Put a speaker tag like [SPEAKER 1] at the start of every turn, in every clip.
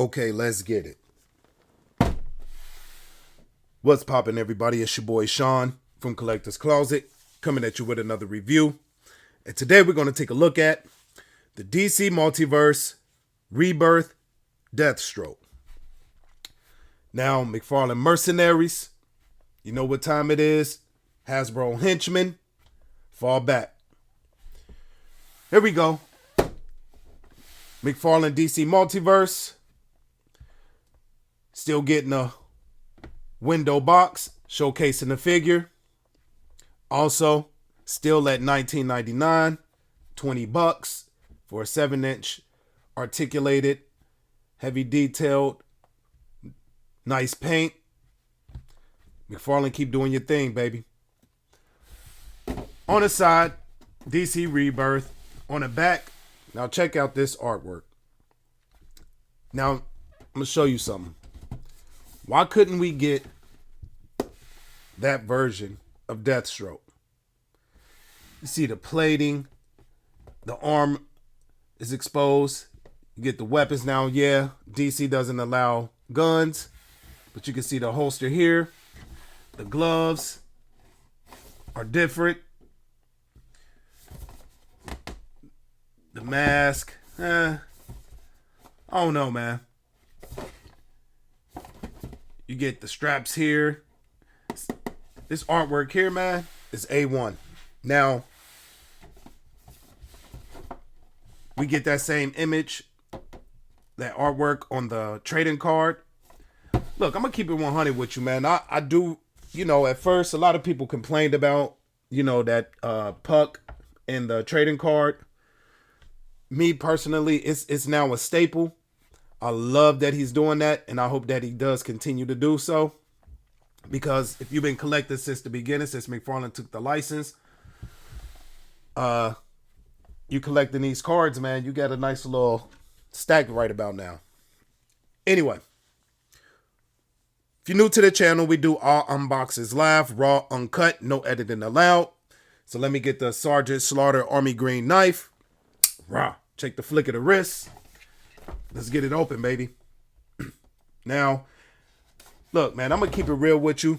[SPEAKER 1] Okay, let's get it. What's poppin', everybody? It's your boy Sean from Collector's Closet, coming at you with another review. And today we're going to take a look at the DC Multiverse Rebirth Deathstroke. Now, McFarlane Mercenaries, you know what time it is. Hasbro Henchmen, fall back. Here we go. McFarlane DC Multiverse. Still getting a window box showcasing the figure. Also, still at $19.99, $20 for a 7-inch articulated, heavy detailed, nice paint. McFarlane, keep doing your thing, baby. On the side, DC Rebirth. On the back, now check out this artwork. Now, I'm going to show you something. Why couldn't we get that version of Deathstroke? You see the plating, the arm is exposed. You get the weapons now. Yeah, DC doesn't allow guns, but you can see the holster here. The gloves are different. The mask, I don't know, man. You get the straps here. This artwork here, man, is A1. Now, we get that same image, that artwork on the trading card. Look, I'm going to keep it 100 with you, man. I do, at first, a lot of people complained about, that puck in the trading card. Me, personally, it's now a staple. I love that he's doing that, and I hope that he does continue to do so. Because if you've been collecting since the beginning, since McFarlane took the license, you collecting these cards, man, you got a nice little stack right about now. Anyway, if you're new to the channel, we do all unboxes live, raw, uncut, no editing allowed. So let me get the Sergeant Slaughter Army Green knife. Rah, check the flick of the wrist. Let's get it open, baby. Now, look, man, I'm going to keep it real with you.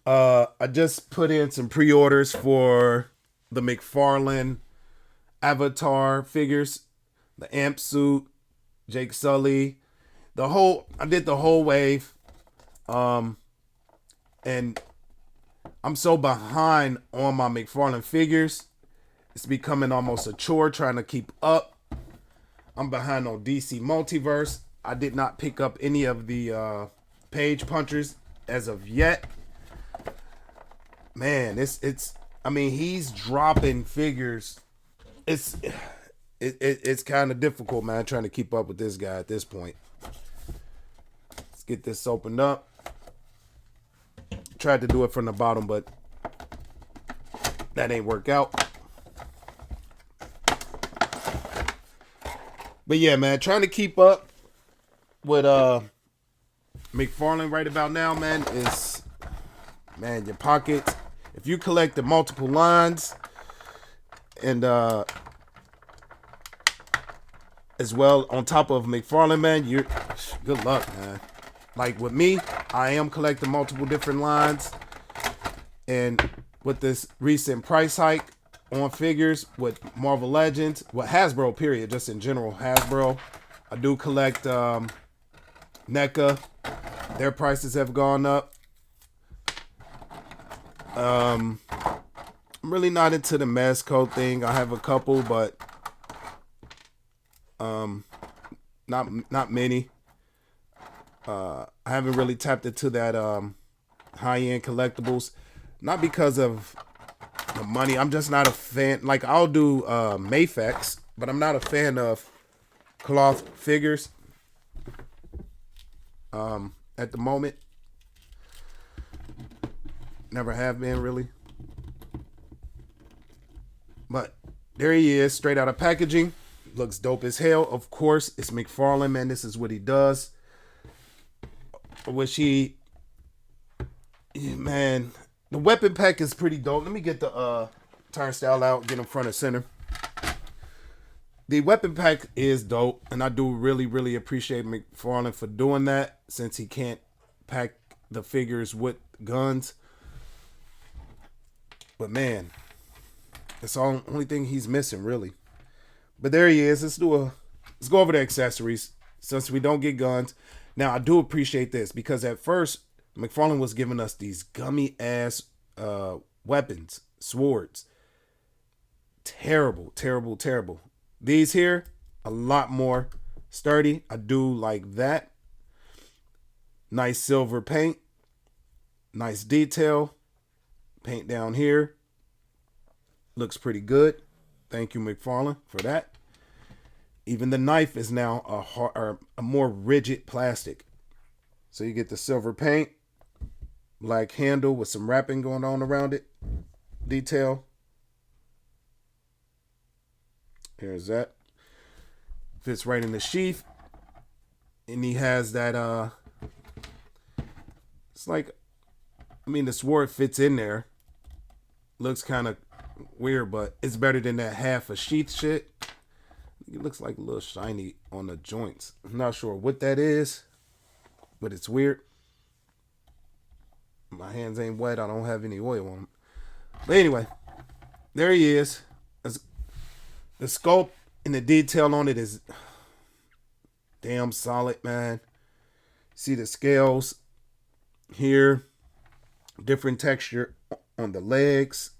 [SPEAKER 1] I just put in some pre-orders for the McFarlane Avatar figures. The Amp suit, Jake Sully. I did the whole wave. And I'm so behind on my McFarlane figures. It's becoming almost a chore trying to keep up. I'm behind on DC Multiverse. I did not pick up any of the page punchers as of yet. Man, he's dropping figures. It's kind of difficult, man, trying to keep up with this guy at this point. Let's get this opened up. Tried to do it from the bottom, but that ain't work out. But yeah, man, trying to keep up with McFarlane right about now, man, is, man, your pockets. If you collect the multiple lines and as well on top of McFarlane, man, you're good luck, man. Like with me, I am collecting multiple different lines, and with this recent price hike on figures with Marvel Legends, with Hasbro, period, just in general, Hasbro. I do collect NECA. Their prices have gone up. I'm really not into the Mezco thing. I have a couple, but not many. I haven't really tapped into that high-end collectibles. Not because of the money. I'm just not a fan. Like, I'll do Mayfex, but I'm not a fan of cloth figures at the moment. Never have been, really. But there he is, straight out of packaging. Looks dope as hell. Of course, it's McFarlane, man. This is what he does. I wish man, the weapon pack is pretty dope. Let me get the turnstile out, get him front and center. The weapon pack is dope, and I do really, really appreciate McFarlane for doing that since he can't pack the figures with guns. But man, it's the only thing he's missing, really. But there he is. Let's go over the accessories since we don't get guns. Now I do appreciate this because at first McFarlane was giving us these gummy ass weapons, swords. Terrible, terrible, terrible. These here, a lot more sturdy. I do like that. Nice silver paint. Nice detail. Paint down here. Looks pretty good. Thank you, McFarlane, for that. Even the knife is now a more rigid plastic. So you get the silver paint, black handle with some wrapping going on around it. Detail. Here's that. Fits right in the sheath. And he has that, it's like, I mean, the sword fits in there. Looks kind of weird, but it's better than that half a sheath shit. It looks like a little shiny on the joints. I'm not sure what that is, but it's weird. My hands ain't wet. I don't have any oil on them. But anyway, there he is. The sculpt and the detail on it is damn solid, man. See the scales here. Different texture on the legs.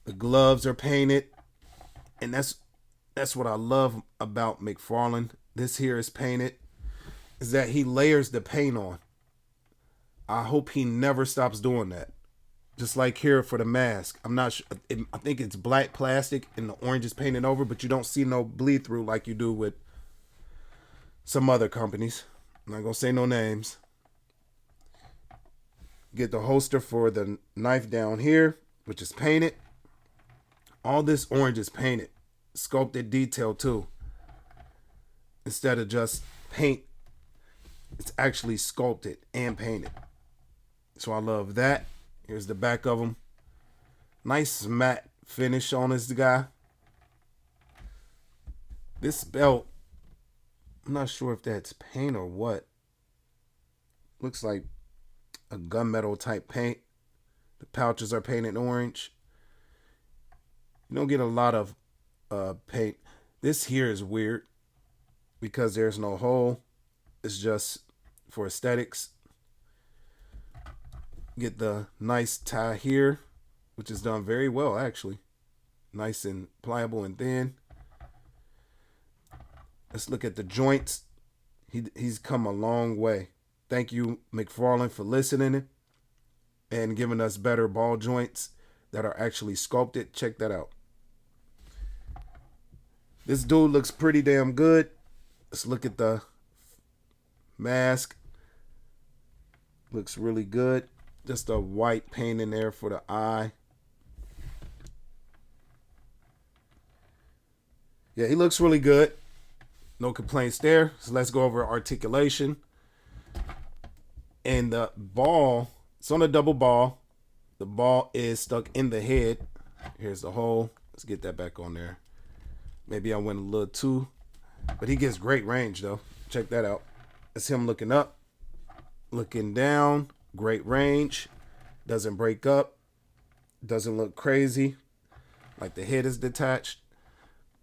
[SPEAKER 1] The gloves are painted. And that's what I love about McFarlane. This here is painted. Is that he layers the paint on. I hope he never stops doing that. Just like here for the mask. I'm not sure. I think it's black plastic and the orange is painted over, but you don't see no bleed through like you do with some other companies. I'm not going to say no names. Get the holster for the knife down here, which is painted. All this orange is painted. Sculpted detail too. Instead of just paint, it's actually sculpted and painted. So I love that. Here's the back of him. Nice matte finish on this guy. This belt, I'm not sure if that's paint or what. Looks like a gunmetal type paint. The pouches are painted orange. You don't get a lot of paint. This here is weird because there's no hole. It's just for aesthetics. Get the nice tie here, which is done very well actually. Nice and pliable and thin. Let's look at the joints. He's come a long way. Thank you, McFarlane, for listening and giving us better ball joints that are actually sculpted. Check that out. This dude looks pretty damn good. Let's look at the mask. Looks really good. Just a white paint in there for the eye. Yeah, he looks really good. No complaints there. So let's go over articulation. And the ball, it's on a double ball. The ball is stuck in the head. Here's the hole. Let's get that back on there. Maybe I went a little too. But he gets great range though. Check that out. That's him looking up. Looking down. Great range. Doesn't break up. Doesn't look crazy. Like the head is detached.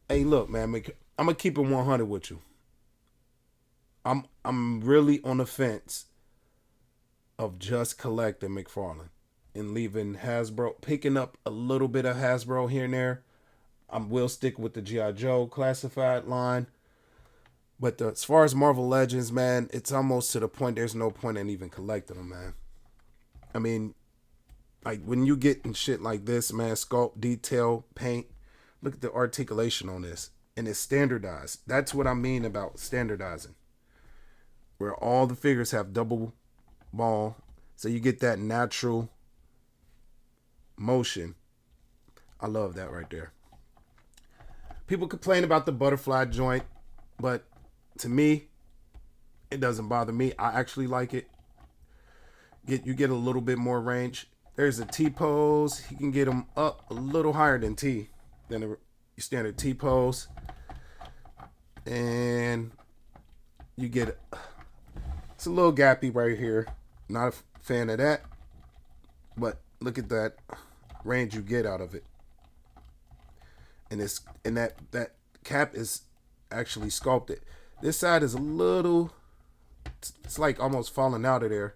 [SPEAKER 1] Hey, look, man. I'm going to keep it 100 with you. I'm really on the fence of just collecting McFarlane and leaving Hasbro, picking up a little bit of Hasbro here and there. I will stick with the G.I. Joe classified line. But as far as Marvel Legends, man, it's almost to the point there's no point in even collecting them, man. I mean, like when you get in shit like this, man, sculpt, detail, paint, look at the articulation on this. And it's standardized. That's what I mean about standardizing. Where all the figures have double ball. So you get that natural motion. I love that right there. People complain about the butterfly joint, but to me, it doesn't bother me. I actually like it. You get a little bit more range. There's a T pose. You can get them up a little higher than T. your standard T-pose. And you get, it's a little gappy right here. Not a fan of that. But look at that range you get out of it. And that cap is actually sculpted. This side is a little, it's like almost falling out of there.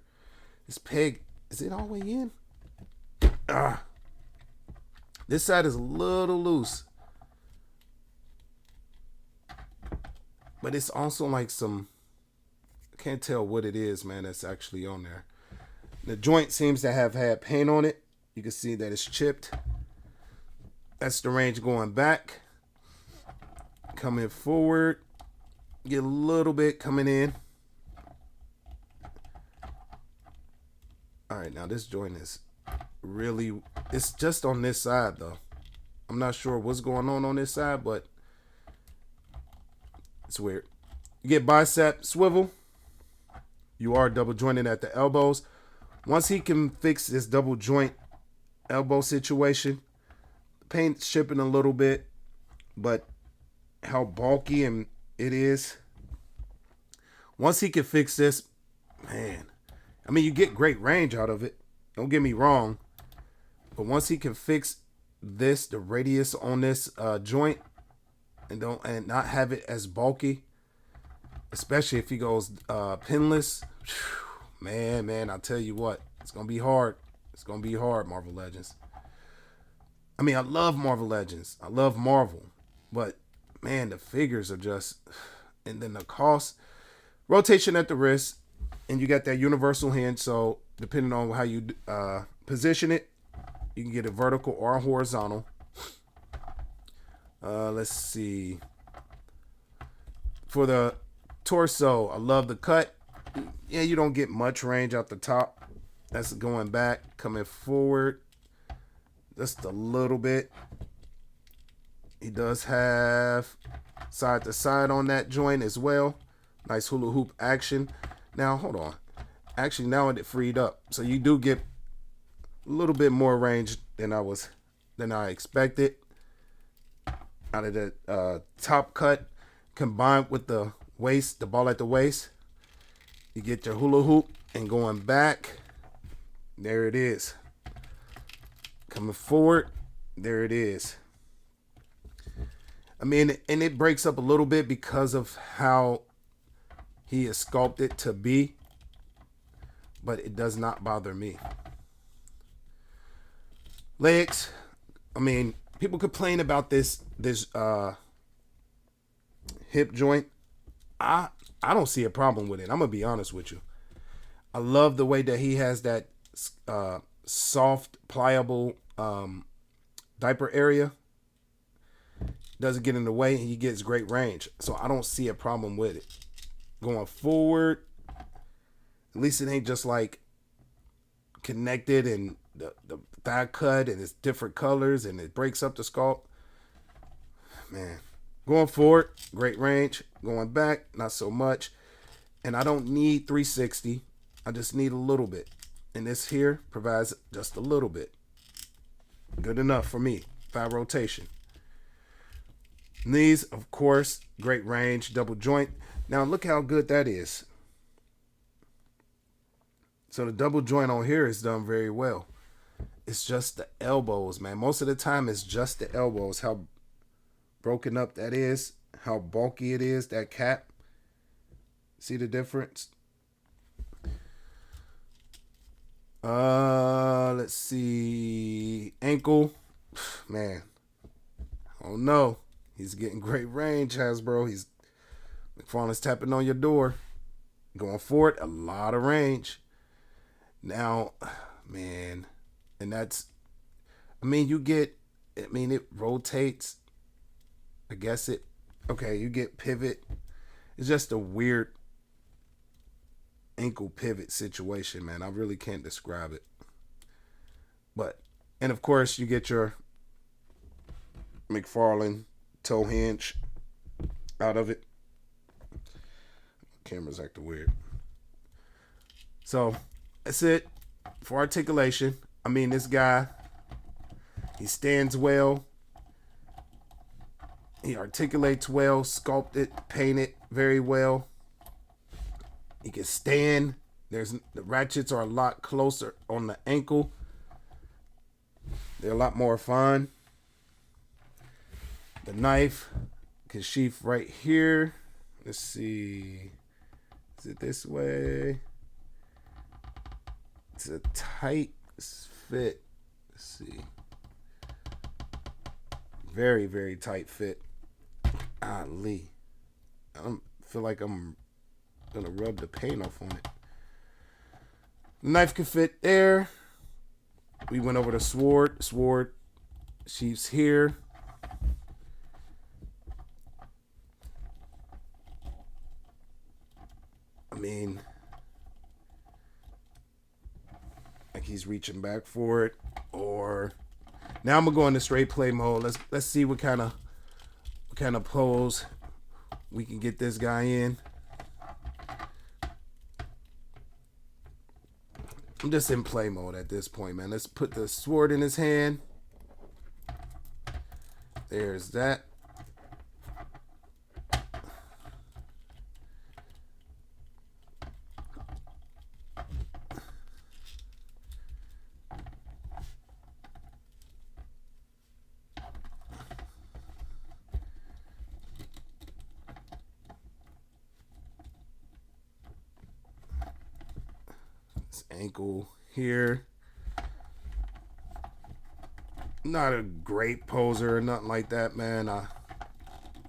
[SPEAKER 1] This peg, is it all the way in? This side is a little loose. But it's also like some, I can't tell what it is, man, that's actually on there. The joint seems to have had paint on it. You can see that it's chipped. That's the range going back. Coming forward. Get a little bit coming in. All right, now this joint is really, it's just on this side though. I'm not sure what's going on this side, but it's weird. You get bicep swivel. You are double jointed at the elbows. Once he can fix this double joint elbow situation, the paint's shipping a little bit, but how bulky and it is. Once he can fix this, man, I mean, you get great range out of it. Don't get me wrong. But once he can fix this, the radius on this joint, and not have it as bulky, especially if he goes pinless, man, I'll tell you what, it's gonna be hard. It's gonna be hard, Marvel Legends. I mean, I love Marvel Legends. I love Marvel, but man, the figures are just, and then the cost, rotation at the wrist, and you got that universal hinge. So depending on how you position it, you can get it vertical or horizontal. Let's see. For the torso, I love the cut. Yeah, you don't get much range out the top. That's going back, coming forward just a little bit. He does have side to side on that joint as well. Nice hula hoop action. Now, hold on. Actually, now it freed up. So you do get a little bit more range than I expected out of the top cut, combined with the waist, the ball at the waist. You get your hula hoop and going back. There it is. Coming forward. There it is. I mean, and it breaks up a little bit because of how he is sculpted to be, but it does not bother me. Legs. I mean, people complain about this hip joint. I don't see a problem with it. I'm gonna be honest with you. I love the way that he has that soft, pliable diaper area. Doesn't get in the way, and he gets great range. So I don't see a problem with it. Going forward, at least it ain't just like connected and the thigh cut and it's different colors and it breaks up the sculpt. Man, going forward, great range. Going back, not so much. And I don't need 360. I just need a little bit. And this here provides just a little bit. Good enough for me. Thigh rotation. Knees, of course, great range, double joint. Now look how good that is. So the double joint on here is done very well. It's just the elbows, man. Most of the time it's just the elbows. How broken up that is. How bulky it is, that cap. See the difference? Let's see. Ankle. Man. Oh no. He's getting great range, Hasbro. McFarlane's tapping on your door. Going forward, a lot of range. Now, man, and that's, I mean, it rotates. I guess you get pivot. It's just a weird ankle pivot situation, man. I really can't describe it. And of course, you get your McFarlane toe hinge out of it. Camera's acting weird. So that's it for articulation. I mean, this guy, he stands well. He articulates well, sculpted, painted very well. He can stand. The ratchets are a lot closer on the ankle. They're a lot more fun. The knife can sheath right here. Let's see. Is it this way? It's a tight fit. Let's see. Very, very tight fit. Golly. I feel like I'm going to rub the paint off on it. The knife can fit there. We went over the sword. Sword sheaths here. I mean, like he's reaching back for it. Or now I'm gonna go into straight play mode. Let's see what kind of pose we can get this guy in. I'm just in play mode at this point, man. Let's put the sword in his hand. There's that. Ankle here. Not a great poser or nothing like that, man. I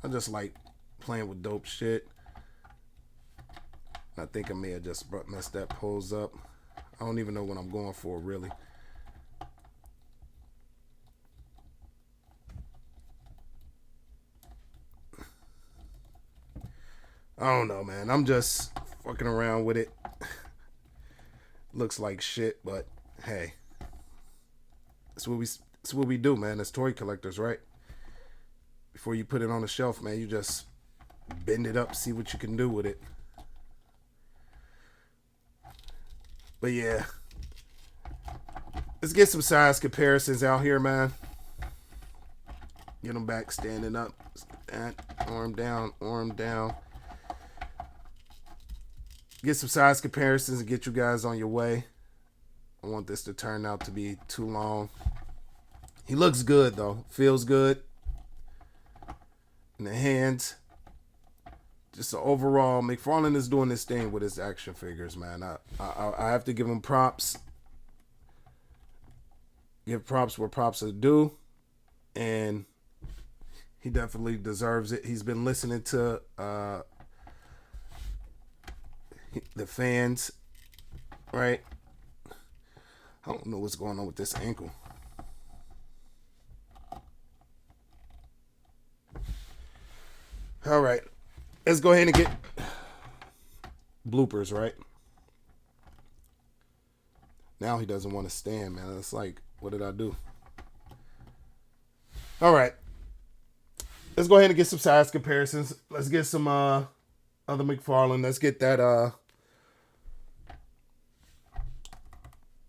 [SPEAKER 1] just like playing with dope shit. I think I may have just messed that pose up. I don't even know what I'm going for, really. I don't know, man. I'm just fucking around with it. Looks like shit, but hey, that's what we do, man. As toy collectors, right? Before you put it on the shelf, man, you just bend it up, see what you can do with it. But yeah, let's get some size comparisons out here, man. Get them back standing up. Arm down, arm down. Get some size comparisons and get you guys on your way. I want this to turn out to be too long. He looks good, though. Feels good. In the hands. Just the overall, McFarlane is doing this thing with his action figures, man. I have to give him props. Give props where props are due. And he definitely deserves it. He's been listening to the fans, right? I don't know what's going on with this ankle. All right, let's go ahead and get bloopers, right? Now he doesn't want to stand, man. It's like, what did I do? All right, let's go ahead and get some size comparisons. Let's get some other McFarlane. Let's get that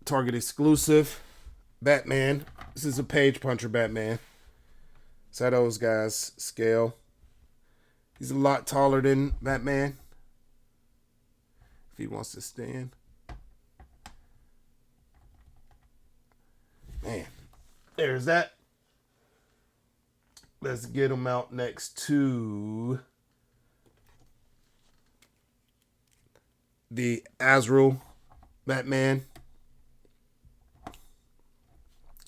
[SPEAKER 1] Target exclusive Batman. This is a page puncher Batman. So those guys scale. He's a lot taller than Batman. If he wants to stand. Man, there's that. Let's get him out next to the Azrael Batman.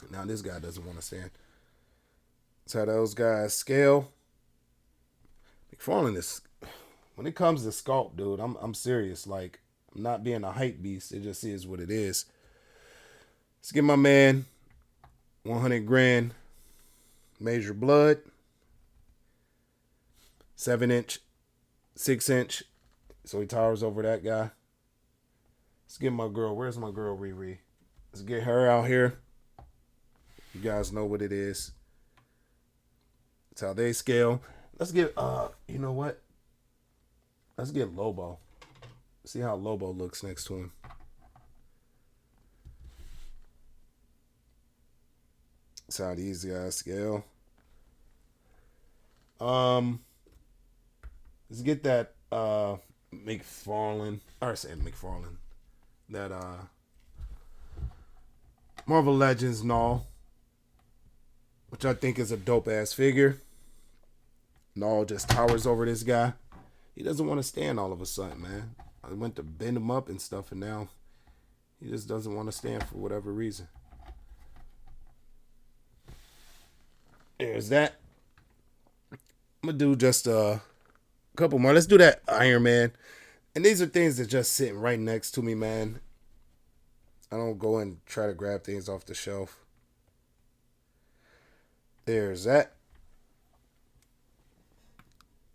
[SPEAKER 1] Now this guy doesn't want to stand. That's how those guys scale. McFarlane is, when it comes to sculpt, dude, I'm serious. Like, I'm not being a hype beast. It just is what it is. Let's get my man 100 grand Major Blood. 7-inch, 6-inch. So he towers over that guy. Let's get my girl. Where's my girl, Riri? Let's get her out here. You guys know what it is. That's how they scale. Let's get, you know what? Let's get Lobo. See how Lobo looks next to him. That's how these guys scale. Um, let's get that McFarlane. Or saying McFarlane. That Marvel Legends Null, which I think is a dope ass figure. Null just towers over this guy. He doesn't want to stand all of a sudden, man. I went to bend him up and stuff, and now he just doesn't want to stand for whatever reason. There's that. I'm gonna do just a couple more. Let's do that Iron Man. And these are things that just sitting right next to me, man. I don't go and try to grab things off the shelf. There's that.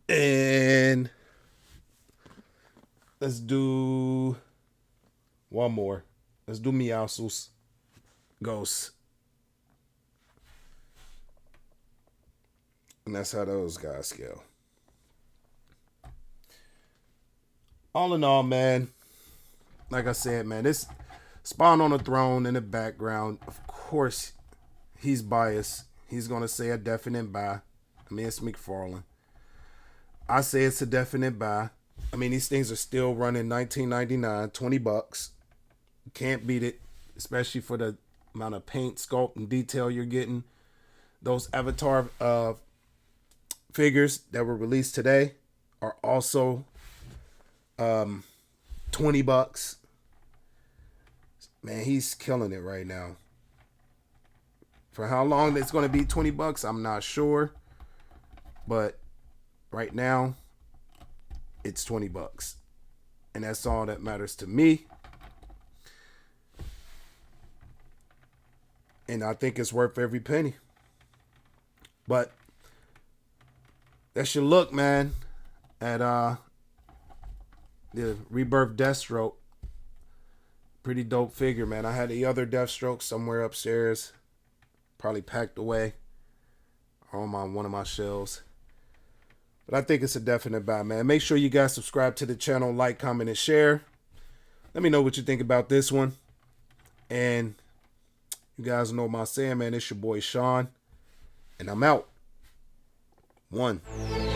[SPEAKER 1] And let's do one more. Let's do Meowscles Ghosts. And that's how those guys scale. All in all, man, like I said, man, this Spawn on the throne in the background, of course, he's biased. He's going to say a definite buy. I mean, it's McFarlane. I say it's a definite buy. I mean, these things are still running $19.99, $20. You can't beat it, especially for the amount of paint, sculpt, and detail you're getting. Those Avatar figures that were released today are also $20. Man, he's killing it right now. For how long it's going to be $20, I'm not sure. But right now, it's $20. And that's all that matters to me. And I think it's worth every penny. But that's your look, man, at the Rebirth Deathstroke. Pretty dope figure, man. I had the other Deathstroke somewhere upstairs, probably packed away on one of my shelves. But I think it's a definite buy, man. Make sure you guys subscribe to the channel, like, comment, and share. Let me know what you think about this one. And you guys know my saying, man. It's your boy Sean, and I'm out. 1.